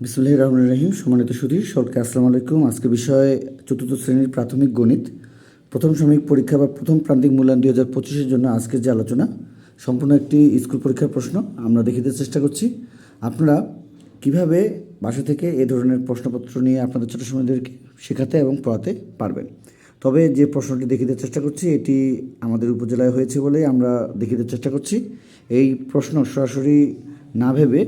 বিসমিল্লাহির রহমানির রহিম। সম্মানিত সুধী সকলকে আসসালামু আলাইকুম। আজকে বিষয় চতুর্থ শ্রেণীর প্রাথমিক গণিত প্রথম সাময়িক পরীক্ষা বা প্রথম প্রান্তিক মূল্যায়ন 2025-এর জন্য আজকের যে আলোচনা সম্পূর্ণ একটি স্কুল পরীক্ষার প্রশ্ন আমরা দেখিতে চেষ্টা করছি। আপনারা কিভাবে বাসা থেকে এ ধরনের প্রশ্নপত্র নিয়ে আপনাদের ছোটো সময়দেরকে শেখাতে এবং পড়াতে পারবেন। তবে যে প্রশ্নটি দেখিতে চেষ্টা করছি এটি আমাদের উপজেলায় হয়েছে বলেই আমরা দেখিতে চেষ্টা করছি। এই প্রশ্ন সরাসরি না ভেবে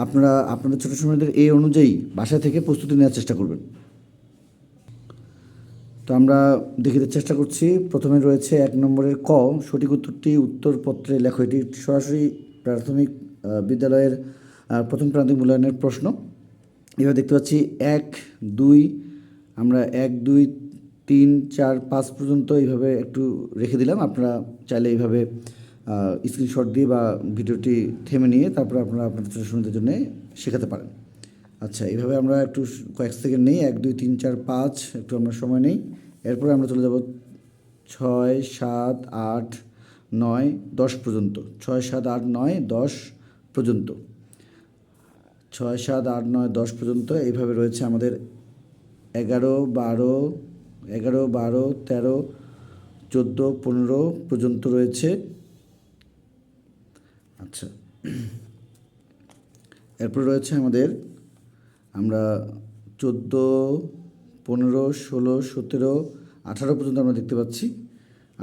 আপনারা আপনাদের ছোটো সময়দের এই অনুযায়ী বাসা থেকে প্রস্তুতি নেওয়ার চেষ্টা করবেন। তো আমরা দেখিতে চেষ্টা করছি। প্রথমে রয়েছে 1 নম্বরের ক, সঠিক উত্তরটি উত্তরপত্রে লেখো। এটি সরাসরি প্রাথমিক বিদ্যালয়ের প্রথম প্রান্তিক মূল্যায়নের প্রশ্ন। এবার দেখতে পাচ্ছি 1, 2, আমরা 1, 2, 3, 4, 5 পর্যন্ত এইভাবে একটু রেখে দিলাম। আপনারা চাইলে এইভাবে স্ক্রিনশট দিয়ে বা ভিডিওটি থেমে নিয়ে তারপরে আপনারা আপনাদের ছোটো সময়দের জন্য শেখাতে পারেন। আচ্ছা, এইভাবে আমরা একটু কয়েক সেকেন্ড নেই, 1, 2, 3, 4, 5 একটু আমরা সময় নেই। এরপরে আমরা চলে যাব 6, 7, 8, 9, 10 পর্যন্ত। 6, 7, 8, 9, 10 পর্যন্ত। 6, 7, 8, 9, 10 পর্যন্ত এইভাবে রয়েছে আমাদের 11, 12, 13, 14, 15 পর্যন্ত রয়েছে। আচ্ছা, এরপর রয়েছে আমাদের আমরা 14, 15, 16, 17, 18 পর্যন্ত আমরা দেখতে পাচ্ছি।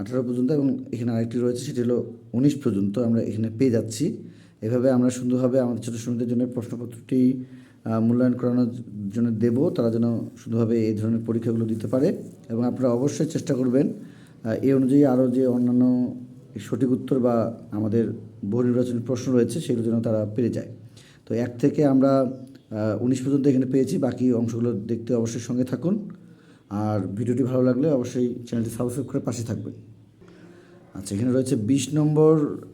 18 পর্যন্ত এবং এখানে আরেকটি রয়েছে সেটি হলো 19 পর্যন্ত আমরা এখানে পেয়ে যাচ্ছি। এভাবে আমরা সুন্দরভাবে আমাদের ছোটো সময়দের জন্য প্রশ্নপত্রটি মূল্যায়ন করানোর জন্য দেব, তারা যেন সুন্দরভাবে এই ধরনের পরীক্ষাগুলো দিতে পারে। এবং আপনারা অবশ্যই চেষ্টা করবেন এই অনুযায়ী আরও যে অন্যান্য সঠিক উত্তর বা আমাদের বহু নির্বাচনী প্রশ্ন রয়েছে সেগুলো যেন তারা পেরে যায়। তো 1 থেকে আমরা 19 পর্যন্ত এখানে পেয়েছি। বাকি অংশগুলো দেখতে অবশ্যই সঙ্গে থাকুন। আর ভিডিওটি ভালো লাগলে অবশ্যই চ্যানেলটি সাবস্ক্রাইব করে পাশে থাকবেন। আচ্ছা, এখানে রয়েছে 20 নম্বর,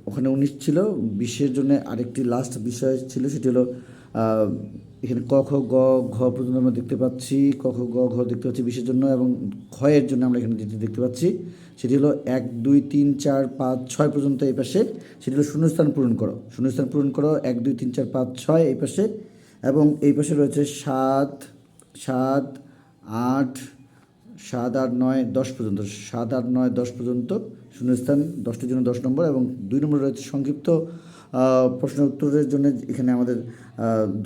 ওখানে 19 ছিল। 20-এর জন্য আরেকটি লাস্ট বিষয় ছিল, সেটি হলো এখানে ক, খ, গ, ঘ পর্যন্ত আমরা দেখতে পাচ্ছি। ক, খ, গ, ঘ দেখতে পাচ্ছি 20-এর জন্য, এবং ক্ষয়ের জন্য আমরা এখানে যেটি দেখতে পাচ্ছি সেটি হলো 1, 2, 3, 4, 5, 6 পর্যন্ত এই পাশে। সেটি হলো শূন্যস্থান পূরণ করো। শূন্যস্থান পূরণ করো 1, 2, 3, 4, 5, 6 এই পাশে। এবং এই পাশে রয়েছে 7, 8, 7, 8, 9, 10 পর্যন্ত। 7, 8, 9, 10 পর্যন্ত শূন্যস্থান 10টির জন্য 10 নম্বর। এবং 2 নম্বর রয়েছে সংক্ষিপ্ত প্রশ্নের উত্তরের জন্য এখানে আমাদের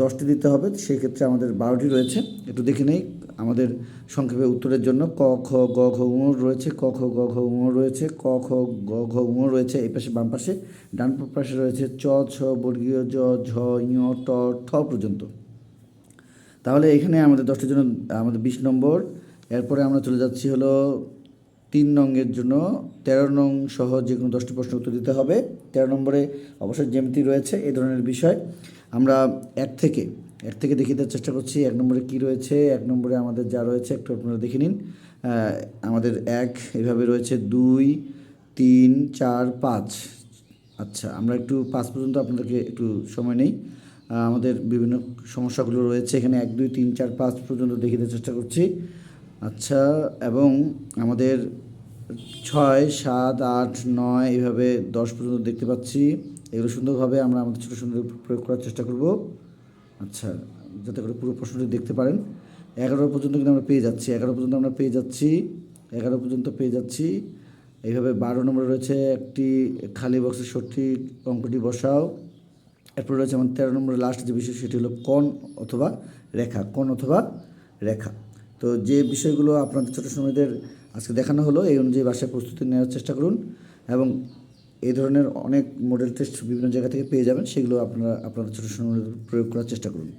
10টি দিতে হবে। সেই ক্ষেত্রে আমাদের 12টি রয়েছে। একটু দেখে নেই আমাদের সংক্ষেপে উত্তরের জন্য ক, খ, গ, ঘ, ঙ রয়েছে। ক, খ, গ, ঘ, ঙ রয়েছে। ক, খ, গ, ঘ, ঙ রয়েছে এই পাশে বাম পাশে। ডান পাশে রয়েছে চ, ছ, বর্গীয় জ, ঝ, ঞ, ট, ঠ পর্যন্ত। তাহলে এখানে আমাদের 10টির জন্য আমাদের 20 নম্বর। এরপরে আমরা চলে যাচ্ছি হলো 3 নংয়ের জন্য 13 নং সহ যে কোনো 10টি প্রশ্ন উত্তর দিতে হবে। 13 নম্বরে অবশ্যই জ্যামিতি রয়েছে এই ধরনের বিষয়। আমরা 1 থেকে দেখিতে চেষ্টা করছি 1 নম্বরে কী রয়েছে। 1 নম্বরে আমাদের যা রয়েছে একটু আপনারা দেখে নিন। আমাদের 1 এভাবে রয়েছে, 2, 3, 4, 5। আচ্ছা, আমরা একটু 5 পর্যন্ত আপনাদেরকে একটু সময় নেই। আমাদের বিভিন্ন সমস্যাগুলো রয়েছে এখানে 1, 2, 3, 4, 5 পর্যন্ত দেখিতে চেষ্টা করছি। আচ্ছা, এবং আমাদের 6, 7, 8, 9 এইভাবে 10 পর্যন্ত দেখতে পাচ্ছি। এগুলো সুন্দরভাবে আমরা আমাদের ছোটো সুন্দর প্রয়োগ করার চেষ্টা করব। আচ্ছা, যাতে করে পুরো প্রশ্নটি দেখতে পারেন। 11 পর্যন্ত কিন্তু আমরা পেয়ে যাচ্ছি। 11 পর্যন্ত আমরা পেয়ে যাচ্ছি। 11 পর্যন্ত পেয়ে যাচ্ছি। এইভাবে 12 নম্বরে রয়েছে একটি খালি বক্সের সঠিক অঙ্কটি বসাও। এরপর রয়েছে আমার 13 নম্বরের লাস্ট যে বিষয় সেটি হলো কোণ অথবা রেখা। কোণ অথবা রেখা। তো যে বিষয়গুলো আপনাদের ছোটো সময়দের আজকে দেখানো হলো এই অনুযায়ী বাসায় প্রস্তুতি নেওয়ার চেষ্টা করুন। এবং এই ধরনের অনেক মডেল টেস্ট বিভিন্ন জায়গা থেকে পেয়ে যাবেন, সেগুলো আপনারা আপনাদের ছোটো সময়দের প্রয়োগ করার চেষ্টা করুন।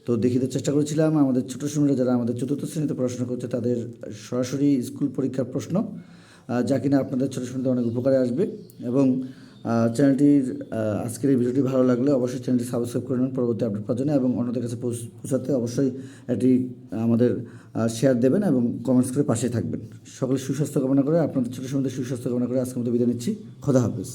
তো দেখিতে চেষ্টা করেছিলাম আমাদের ছোটো সময়রা যারা আমাদের 4র্থ শ্রেণীতে পড়াশোনা করছে তাদের সরাসরি স্কুল পরীক্ষার প্রশ্ন, যা কিনা আপনাদের ছোটো সময়তে অনেক উপকারে আসবে। এবং চ্যানেলটির আজকের এই ভিডিওটি ভালো লাগলে অবশ্যই চ্যানেলটি সাবস্ক্রাইব করে নেন পরবর্তী আপডেট পাওয়ার জন্য, এবং অন্যদের কাছে পৌঁছাতে অবশ্যই এটি আমাদের শেয়ার দেবেন এবং কমেন্টস করে পাশে থাকবেন। সকলের সুস্বাস্থ্য কামনা করে, আপনাদের ছোটো সময়তে সুস্বাস্থ্য কামনা করে আজকের মতো বিদায় নিচ্ছি। খোদা হাফেজ।